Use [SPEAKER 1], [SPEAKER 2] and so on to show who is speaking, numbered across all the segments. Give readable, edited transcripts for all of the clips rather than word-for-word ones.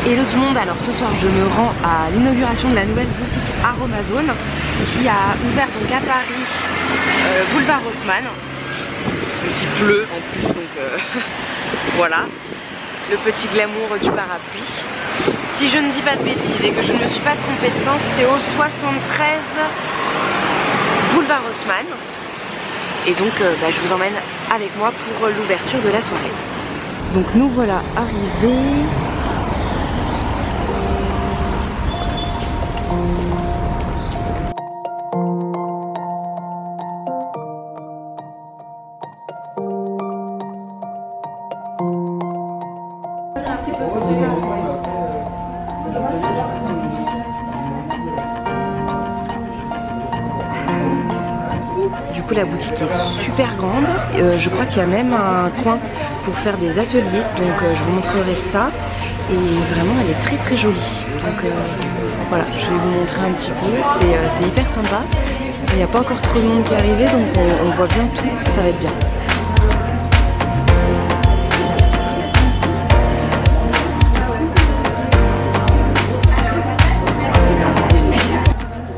[SPEAKER 1] Hello tout le monde, alors ce soir je me rends à l'inauguration de la nouvelle boutique Aromazone qui a ouvert donc à Paris, boulevard Haussmann. Donc il pleut en plus donc voilà, le petit glamour du parapluie. Si je ne dis pas de bêtises et que je ne me suis pas trompée de sens, c'est au 73 boulevard Haussmann. Et donc je vous emmène avec moi pour l'ouverture de la soirée. Donc nous voilà arrivés. Du coup la boutique est super grande, je crois qu'il y a même un coin pour faire des ateliers, donc je vous montrerai ça, et vraiment elle est très très jolie, donc voilà, je vais vous montrer un petit peu, c'est hyper sympa, il n'y a pas encore trop de monde qui est arrivé, donc on voit bien tout, ça va être bien.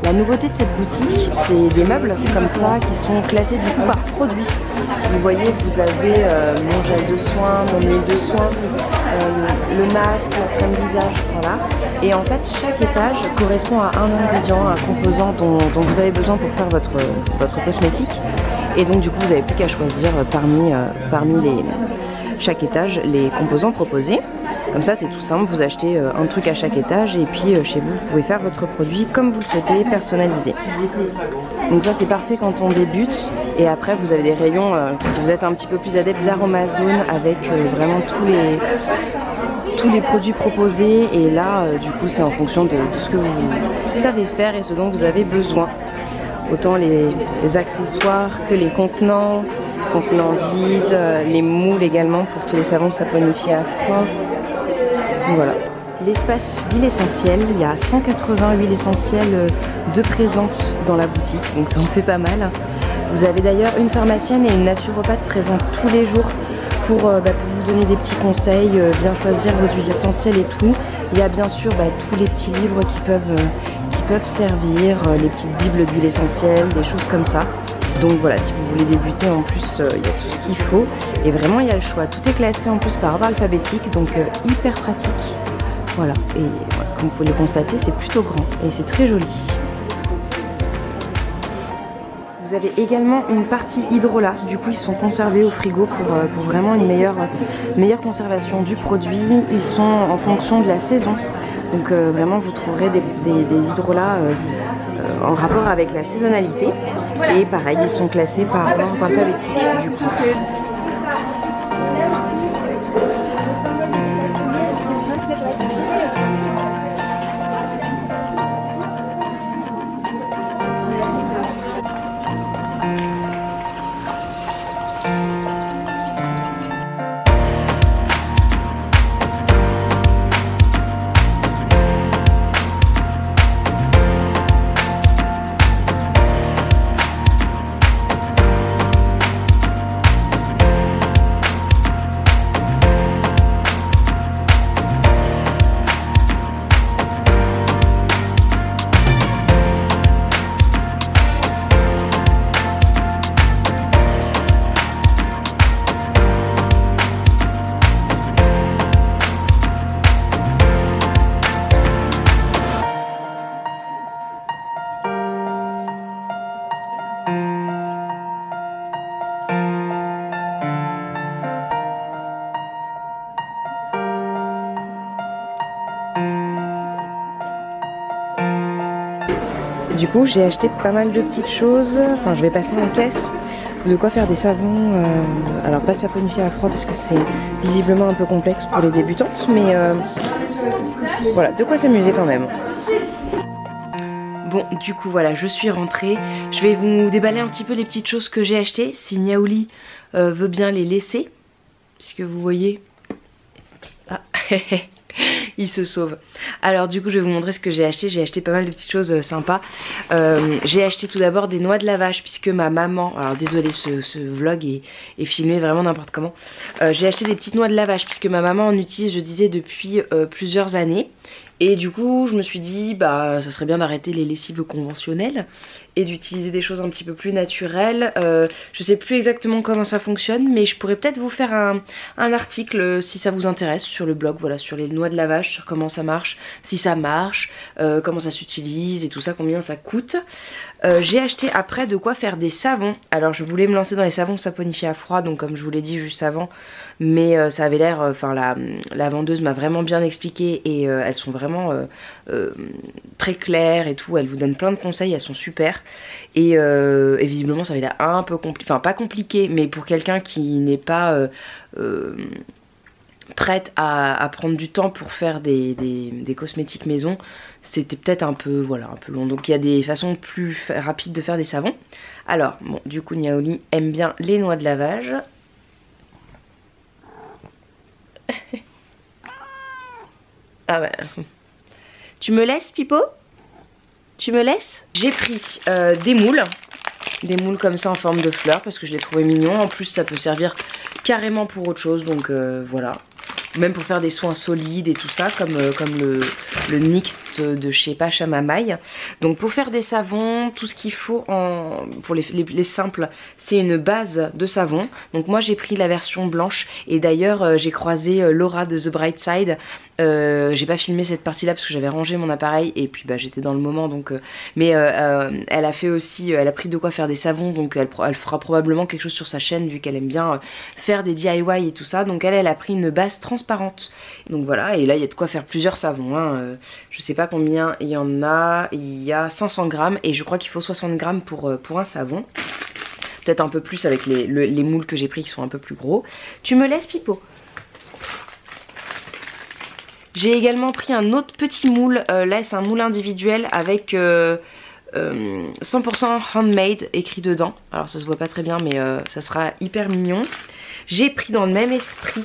[SPEAKER 1] La nouveauté de cette boutique, c'est des meubles comme ça qui sont classés du coup par produit. Vous voyez, vous avez mon gel de soin, mon huile de soin, le masque, la crème visage, voilà. Et en fait, chaque étage correspond à un ingrédient, un composant dont vous avez besoin pour faire votre cosmétique. Et donc du coup, vous n'avez plus qu'à choisir parmi chaque étage les composants proposés. Comme ça c'est tout simple, vous achetez un truc à chaque étage et puis chez vous, vous pouvez faire votre produit comme vous le souhaitez, personnalisé. Donc ça c'est parfait quand on débute, et après vous avez des rayons, si vous êtes un petit peu plus adepte d'Aromazone, avec vraiment tous les produits proposés, et là du coup c'est en fonction de ce que vous savez faire et ce dont vous avez besoin. Autant les accessoires que les contenants vides, les moules également pour tous les savons saponifiés à froid. Voilà. L'espace huile essentielle, il y a 180 huiles essentielles de présentes dans la boutique, donc ça en fait pas mal. Vous avez d'ailleurs une pharmacienne et une naturopathe présentes tous les jours pour vous donner des petits conseils, bien choisir vos huiles essentielles et tout. Il y a bien sûr tous les petits livres qui peuvent servir, les petites bibles d'huile essentielle, des choses comme ça. Donc voilà, si vous voulez débuter, en plus il y a tout ce qu'il faut, et vraiment il y a le choix. Tout est classé en plus par ordre alphabétique, donc hyper pratique. Voilà, et voilà, comme vous pouvez le constater, c'est plutôt grand et c'est très joli. Vous avez également une partie hydrolat, du coup ils sont conservés au frigo pour vraiment une meilleure conservation du produit. Ils sont en fonction de la saison, donc vraiment vous trouverez des hydrolats en rapport avec la saisonnalité, et pareil ils sont classés par ordre alphabétique du coup. Du coup j'ai acheté pas mal de petites choses, enfin je vais passer en caisse, de quoi faire des savons, alors pas saponifiés à froid parce que c'est visiblement un peu complexe pour les débutantes, mais voilà, de quoi s'amuser quand même. Bon du coup voilà, je suis rentrée, je vais vous déballer un petit peu les petites choses que j'ai achetées, si Niaouli veut bien les laisser, puisque vous voyez, ah, il se sauve. Alors du coup je vais vous montrer ce que j'ai acheté. J'ai acheté pas mal de petites choses sympas. J'ai acheté tout d'abord des noix de lavage puisque ma maman, alors désolée ce vlog est filmé vraiment n'importe comment. J'ai acheté des petites noix de lavage puisque ma maman en utilise, je disais, depuis plusieurs années. Et du coup je me suis dit bah ça serait bien d'arrêter les lessives conventionnelles et d'utiliser des choses un petit peu plus naturelles. Je sais plus exactement comment ça fonctionne, mais je pourrais peut-être vous faire un article si ça vous intéresse sur le blog, voilà, sur les noix de lavage, sur comment ça marche, si ça marche, comment ça s'utilise et tout ça, combien ça coûte. J'ai acheté après de quoi faire des savons. Alors je voulais me lancer dans les savons saponifiés à froid, donc comme je vous l'ai dit juste avant, mais ça avait l'air, enfin la vendeuse m'a vraiment bien expliqué et elles sont vraiment très claires et tout, elles vous donnent plein de conseils, elles sont super. Et visiblement ça avait l'air un peu compliqué, enfin pas compliqué, mais pour quelqu'un qui n'est pas prête à prendre du temps pour faire des cosmétiques maison, c'était peut-être un peu, voilà, un peu long. Donc il y a des façons plus rapides de faire des savons. Alors bon, du coup Niaoli aime bien les noix de lavage. Ah ouais. Tu me laisses, Pipo? Tu me laisses? J'ai pris des moules comme ça en forme de fleurs parce que je les trouvais mignons. En plus ça peut servir carrément pour autre chose, donc voilà. Même pour faire des soins solides et tout ça, comme le NYX de chez Pacha Mamaï. Donc pour faire des savons, tout ce qu'il faut pour les simples, c'est une base de savon. Donc moi j'ai pris la version blanche et d'ailleurs j'ai croisé Laura de The Bright Side. J'ai pas filmé cette partie là parce que j'avais rangé mon appareil et puis bah j'étais dans le moment, donc mais elle a fait aussi, elle a pris de quoi faire des savons, donc elle fera probablement quelque chose sur sa chaîne vu qu'elle aime bien faire des DIY et tout ça. Donc elle a pris une base transparente, donc voilà, et là il y a de quoi faire plusieurs savons hein. Je sais pas combien il y en a, il y a 500 grammes et je crois qu'il faut 60 grammes pour un savon, peut-être un peu plus avec les moules que j'ai pris qui sont un peu plus gros. Tu me laisses, Pipo? J'ai également pris un autre petit moule, là c'est un moule individuel avec 100% handmade écrit dedans. Alors ça se voit pas très bien mais ça sera hyper mignon. J'ai pris dans le même esprit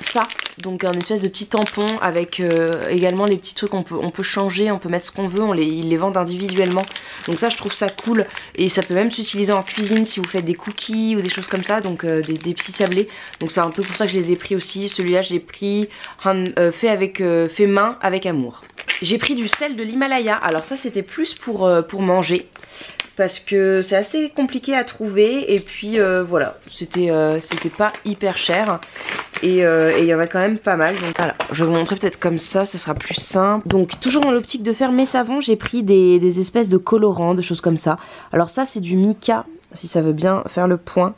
[SPEAKER 1] ça, donc un espèce de petit tampon avec également les petits trucs, on peut changer, on peut mettre ce qu'on veut, ils les vendent individuellement. Donc ça je trouve ça cool et ça peut même s'utiliser en cuisine si vous faites des cookies ou des choses comme ça, donc des petits sablés. Donc c'est un peu pour ça que je les ai pris aussi. Celui-là je l'ai pris fait main avec amour. J'ai pris du sel de l'Himalaya, alors ça c'était plus pour manger, parce que c'est assez compliqué à trouver et puis voilà, c'était pas hyper cher et il y en a quand même pas mal. Donc voilà, je vais vous montrer peut-être comme ça sera plus simple. Donc toujours dans l'optique de faire mes savons, j'ai pris des espèces de colorants, de choses comme ça. Alors ça c'est du mica, si ça veut bien faire le point,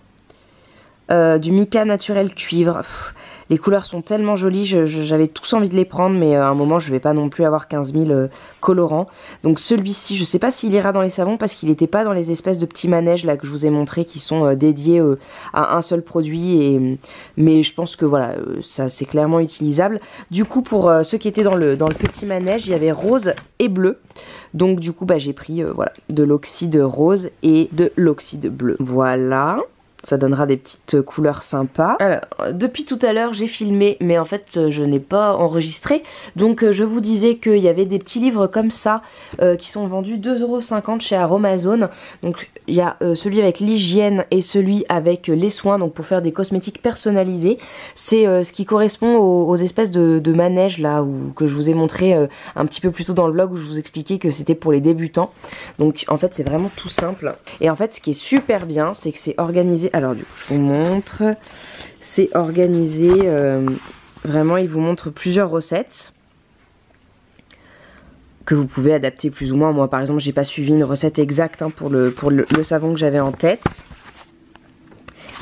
[SPEAKER 1] du mica naturel cuivre. Pff, les couleurs sont tellement jolies, j'avais tous envie de les prendre, mais à un moment je vais pas non plus avoir 15 000 colorants. Donc celui-ci, je sais pas s'il ira dans les savons parce qu'il n'était pas dans les espèces de petits manèges là que je vous ai montré qui sont dédiés à un seul produit. Mais je pense que voilà, ça c'est clairement utilisable. Du coup pour ceux qui étaient dans le petit manège, il y avait rose et bleu. Donc du coup bah, j'ai pris voilà, de l'oxyde rose et de l'oxyde bleu. Voilà. Ça donnera des petites couleurs sympas. Alors, depuis tout à l'heure j'ai filmé mais en fait je n'ai pas enregistré. Donc je vous disais qu'il y avait des petits livres comme ça qui sont vendus 2,50 € chez Aromazone. Donc il y a celui avec l'hygiène et celui avec les soins, donc pour faire des cosmétiques personnalisés. C'est ce qui correspond aux espèces de manèges là que je vous ai montré un petit peu plus tôt dans le vlog où je vous expliquais que c'était pour les débutants. Donc en fait c'est vraiment tout simple. Et en fait ce qui est super bien c'est que c'est organisé. Alors du coup je vous montre, c'est organisé, vraiment il vous montre plusieurs recettes que vous pouvez adapter plus ou moins. Moi par exemple j'ai pas suivi une recette exacte hein, pour le savon que j'avais en tête.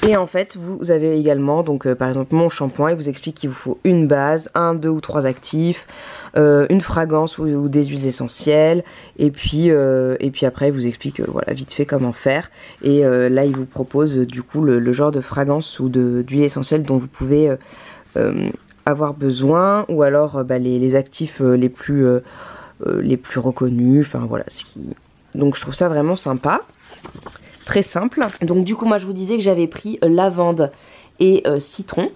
[SPEAKER 1] Et en fait vous avez également donc par exemple mon shampoing, il vous explique qu'il vous faut une base, 1, 2 ou 3 actifs, une fragrance ou des huiles essentielles et puis après il vous explique voilà vite fait comment faire. Et là il vous propose du coup le genre de fragrance ou d'huile essentielle dont vous pouvez avoir besoin, ou alors les actifs les plus reconnus, enfin voilà donc je trouve ça vraiment sympa. Très simple. Donc du coup moi je vous disais que j'avais pris lavande et citron.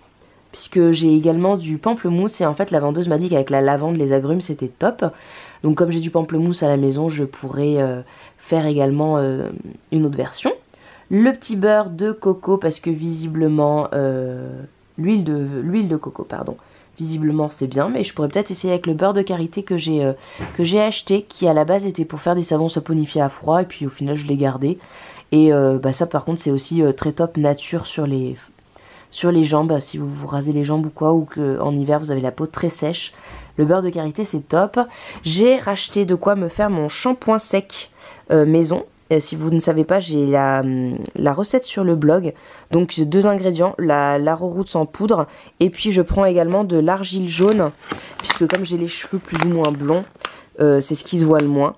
[SPEAKER 1] puisque j'ai également du pamplemousse et en fait la vendeuse m'a dit qu'avec la lavande, les agrumes c'était top. Donc comme j'ai du pamplemousse à la maison, je pourrais faire également une autre version. Le petit beurre de coco parce que visiblement, l'huile de coco, pardon. Visiblement c'est bien, mais je pourrais peut-être essayer avec le beurre de karité que j'ai acheté, qui à la base était pour faire des savons saponifiés à froid et puis au final je l'ai gardé. Et bah ça par contre c'est aussi très top nature sur les jambes, si vous vous rasez les jambes ou quoi, ou qu'en hiver vous avez la peau très sèche. Le beurre de karité c'est top. J'ai racheté de quoi me faire mon shampoing sec maison. Si vous ne savez pas, j'ai la recette sur le blog. Donc j'ai 2 ingrédients, l'arrowroot en poudre et puis je prends également de l'argile jaune, puisque comme j'ai les cheveux plus ou moins blonds, c'est ce qui se voit le moins.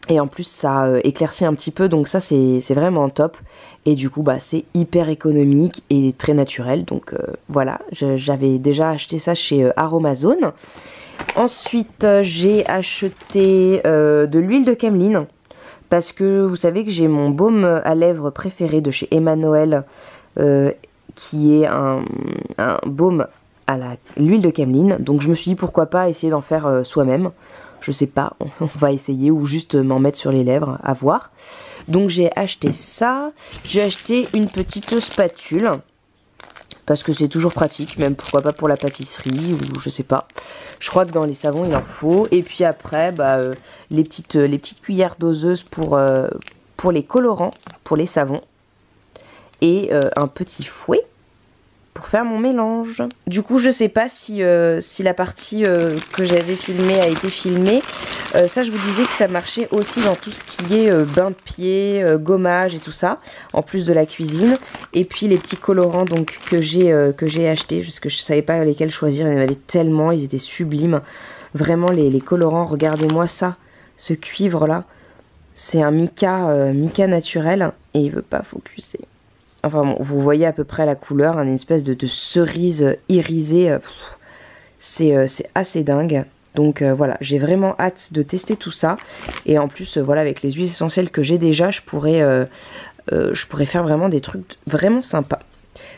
[SPEAKER 1] Et en plus ça éclaircit un petit peu, donc ça c'est vraiment top. Et du coup bah c'est hyper économique et très naturel. Donc voilà, j'avais déjà acheté ça chez Aromazone. Ensuite j'ai acheté de l'huile de cameline. Parce que vous savez que j'ai mon baume à lèvres préféré de chez Emmanuel, qui est un baume à l'huile de cameline. Donc je me suis dit pourquoi pas essayer d'en faire soi-même. Je sais pas, on va essayer ou juste m'en mettre sur les lèvres, à voir. Donc j'ai acheté ça. J'ai acheté une petite spatule. Parce que c'est toujours pratique, même pourquoi pas pour la pâtisserie ou je sais pas. Je crois que dans les savons il en faut. Et puis après bah, les petites cuillères doseuses pour les colorants, pour les savons. Et un petit fouet pour faire mon mélange. Du coup je sais pas si la partie que j'avais filmée a été filmée. Ça je vous disais que ça marchait aussi dans tout ce qui est bain de pied, gommage et tout ça, en plus de la cuisine. Et puis les petits colorants donc que j'ai achetés, parce que je savais pas lesquels choisir, il y en avait tellement, ils étaient sublimes. Vraiment les colorants, regardez-moi ça, ce cuivre là, c'est un mica naturel et il veut pas focuser. Enfin bon, vous voyez à peu près la couleur, une espèce de cerise irisée, c'est assez dingue. Donc voilà, j'ai vraiment hâte de tester tout ça. Et en plus, voilà, avec les huiles essentielles que j'ai déjà, je pourrais faire vraiment des trucs vraiment sympas.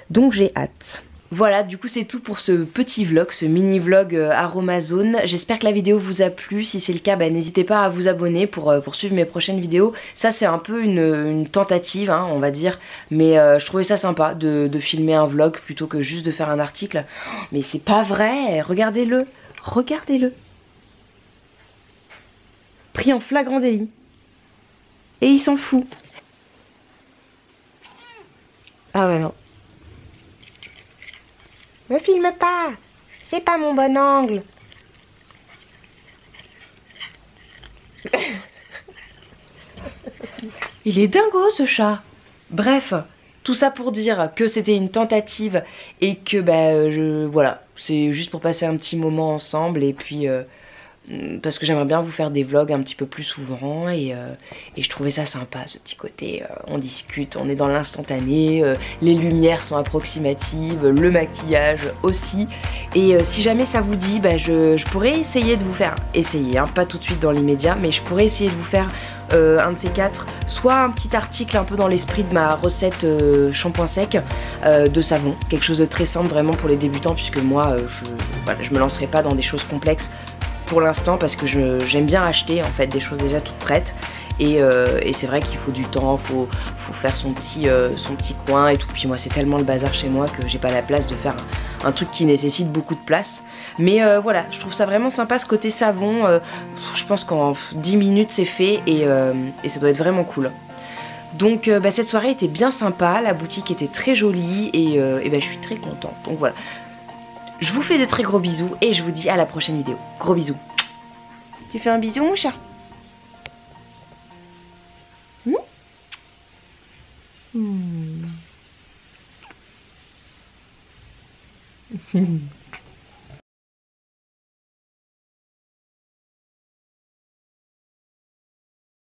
[SPEAKER 1] Donc j'ai hâte. Voilà, du coup c'est tout pour ce petit vlog, ce mini vlog Aromazone. J'espère que la vidéo vous a plu. Si c'est le cas, bah, n'hésitez pas à vous abonner pour suivre mes prochaines vidéos. Ça c'est un peu une tentative, hein, on va dire. Mais je trouvais ça sympa de filmer un vlog plutôt que juste de faire un article. Mais c'est pas vrai, regardez-le, regardez-le. Pris en flagrant délit. Et il s'en fout. Ah ouais non. Me filme pas, c'est pas mon bon angle. Il est dingo ce chat. Bref, tout ça pour dire que c'était une tentative et que bah voilà, c'est juste pour passer un petit moment ensemble et puis parce que j'aimerais bien vous faire des vlogs un petit peu plus souvent et je trouvais ça sympa ce petit côté, on discute, on est dans l'instantané, les lumières sont approximatives, le maquillage aussi et si jamais ça vous dit, bah, je pourrais essayer de vous faire, hein, pas tout de suite dans l'immédiat, mais je pourrais essayer de vous faire un de ces quatre, soit un petit article un peu dans l'esprit de ma recette shampoing sec de savon, quelque chose de très simple vraiment pour les débutants puisque moi je me lancerai pas dans des choses complexes pour l'instant parce que j'aime bien acheter en fait des choses déjà toutes prêtes et c'est vrai qu'il faut du temps, faut faire son petit coin et tout, puis moi c'est tellement le bazar chez moi que j'ai pas la place de faire un truc qui nécessite beaucoup de place, mais voilà, je trouve ça vraiment sympa ce côté savon, je pense qu'en 10 minutes c'est fait et ça doit être vraiment cool. Donc bah, cette soirée était bien sympa, la boutique était très jolie et bah, je suis très contente, donc voilà. Je vous fais de très gros bisous et je vous dis à la prochaine vidéo. Gros bisous. Tu fais un bisou mon chat?